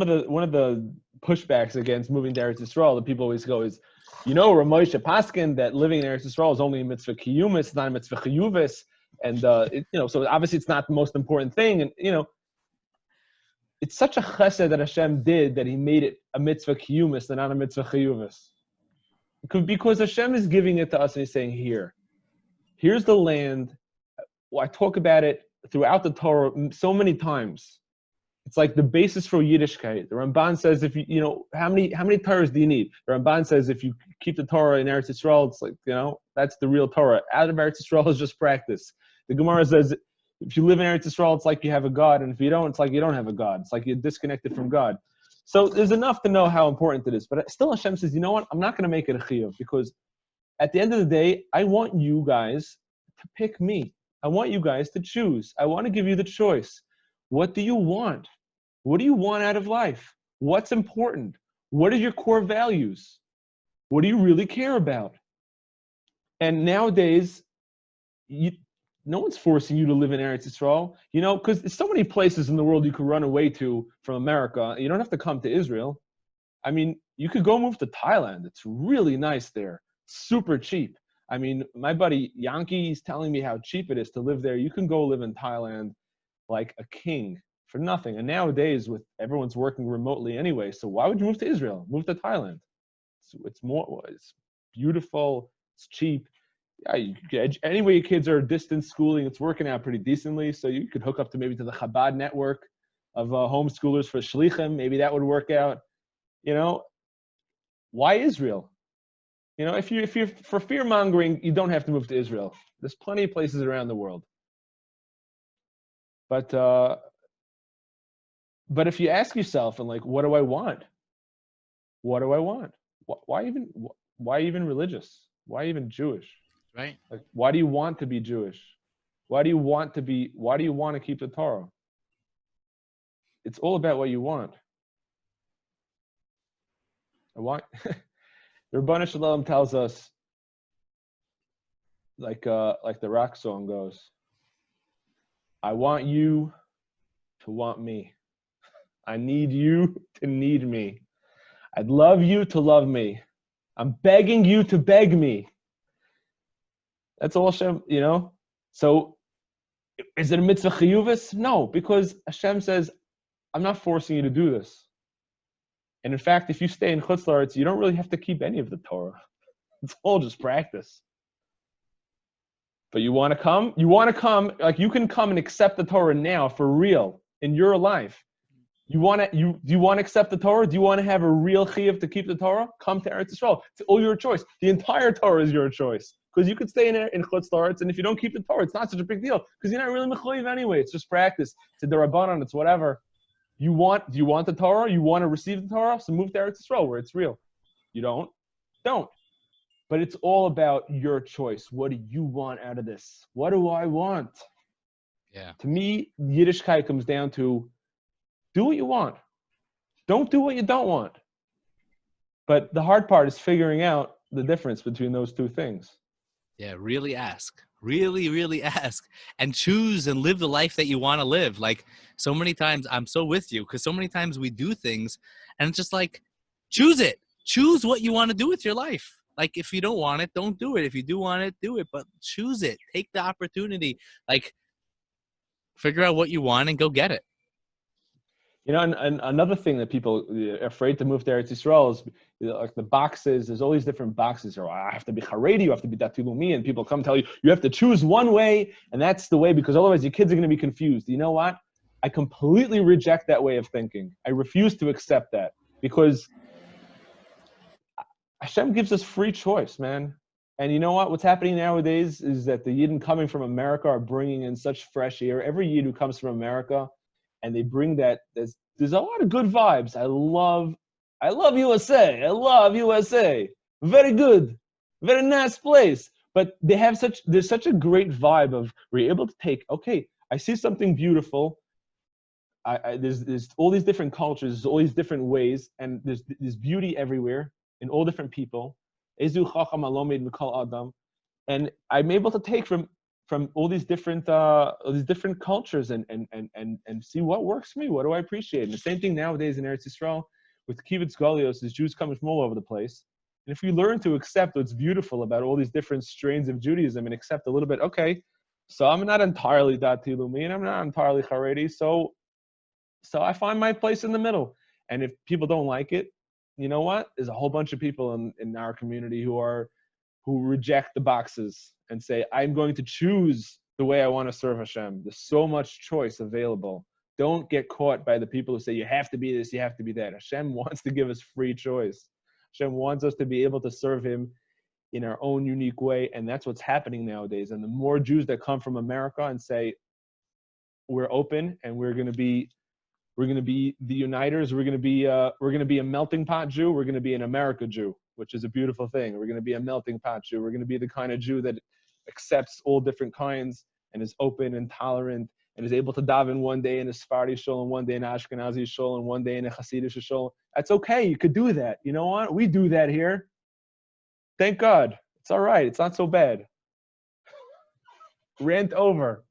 one of the pushbacks against moving to Eretz Yisrael that people always go is, Ramosha Paskin, that living in Eretz Yisrael is only a mitzvah kiyumis, it's not a mitzvah chiyuvis, and so obviously it's not the most important thing, and it's such a chesed that Hashem did that He made it a mitzvah kiyumis and not a mitzvah chiyuvis, because Hashem is giving it to us and He's saying, here's the land. Well, I talk about it throughout the Torah so many times. It's like the basis for Yiddishkeit. The Ramban says, if how many Torahs do you need? The Ramban says, if you keep the Torah in Eretz Yisrael, it's like, that's the real Torah. Out of Eretz Yisrael is just practice. The Gemara says, if you live in Eretz Yisrael, it's like you have a God, and if you don't, it's like you don't have a God. It's like you're disconnected from God. So there's enough to know how important it is. But still Hashem says, you know what? I'm not going to make it a chiyuv, because at the end of the day, I want you guys to pick me. I want you guys to choose. I want to give you the choice. What do you want? What do you want out of life? What's important? What are your core values? What do you really care about? And nowadays, no one's forcing you to live in Eretz Yisrael, because there's so many places in the world you could run away to from America. You don't have to come to Israel. I mean, you could go move to Thailand. It's really nice there. Super cheap. I mean, my buddy Yankee is telling me how cheap it is to live there. You can go live in Thailand like a king for nothing. And nowadays, with everyone's working remotely anyway, so why would you move to Israel? Move to Thailand. It's beautiful. It's cheap. Yeah, anyway, your kids are distance schooling. It's working out pretty decently. So you could hook up to maybe to the Chabad network of homeschoolers for Shlichim. Maybe that would work out. Why Israel? If you're for fear mongering, you don't have to move to Israel. There's plenty of places around the world. But if you ask yourself, and like, what do I want? What do I want? Why even religious? Why even Jewish? Right. Like, why do you want to be Jewish? Why do you want to keep the Torah? It's all about what you want. The Rebbeinu Shalom tells us, like the rock song goes, I want you to want me. I need you to need me. I'd love you to love me. I'm begging you to beg me. That's all Hashem, So is it a mitzvah chiyuvis? No, because Hashem says, I'm not forcing you to do this. And in fact, if you stay in Chutz La'aretz, you don't really have to keep any of the Torah. It's all just practice. But you want to come? Like you can come and accept the Torah now for real in your life. Do you want to accept the Torah? Do you want to have a real chiyuv to keep the Torah? Come to Eretz Yisrael. It's all your choice. The entire Torah is your choice. Because you could stay in Chutz La'aretz, and if you don't keep the Torah, it's not such a big deal. Because you're not really mechuyev anyway. It's just practice. It's a derabanan. It's whatever. Do you want the Torah? You want to receive the Torah? So move to Eretz Yisrael where it's real. You don't? But it's all about your choice. What do you want out of this? What do I want? Yeah. To me, Yiddishkeit comes down to do what you want. Don't do what you don't want. But the hard part is figuring out the difference between those two things. Yeah, really ask. Really, really ask. And choose and live the life that you want to live. Like, so many times, I'm so with you, because so many times we do things, and it's just like, choose it. Choose what you want to do with your life. Like, if you don't want it, don't do it. If you do want it, do it. But choose it. Take the opportunity. Like, figure out what you want and go get it. And another thing that people are afraid to move to Eretz Yisrael is like the boxes. There's all these different boxes. Or I have to be Haredi, you have to be Dati Leumi, and people come tell you, you have to choose one way, and that's the way, because otherwise your kids are going to be confused. You know what? I completely reject that way of thinking. I refuse to accept that, because Hashem gives us free choice, man. And you know what? What's happening nowadays is that the Yidden coming from America are bringing in such fresh air. Every Yid who comes from America, and they bring that, there's a lot of good vibes. I love USA. I love USA. Very good. Very nice place. But there's such a great vibe of where you're able to take, okay, I see something beautiful. There's all these different cultures, there's all these different ways, and there's beauty everywhere in all different people. And I'm able to take from from all these different cultures and see what works for me. What do I appreciate? And the same thing nowadays in Eretz Yisrael with Kibbutz Galios, is Jews coming from all over the place. And if we learn to accept what's beautiful about all these different strains of Judaism and accept a little bit, okay, so I'm not entirely Dati Lumi and I'm not entirely Haredi, so I find my place in the middle. And if people don't like it, you know what? There's a whole bunch of people in our community who reject the boxes and say, I'm going to choose the way I want to serve Hashem. There's so much choice available. Don't get caught by the people who say, you have to be this, you have to be that. Hashem wants to give us free choice. Hashem wants us to be able to serve him in our own unique way. And that's what's happening nowadays. And the more Jews that come from America and say, we're open and we're going to be the uniters. We're going to be a melting pot Jew. We're going to be an America Jew, which is a beautiful thing. We're going to be a melting pot Jew. We're going to be the kind of Jew that accepts all different kinds and is open and tolerant and is able to daven one day in a Sephardi shul and one day in an Ashkenazi shul and one day in a Hasidic shul. That's okay. You could do that. You know what? We do that here. Thank God. It's all right. It's not so bad. Rant over.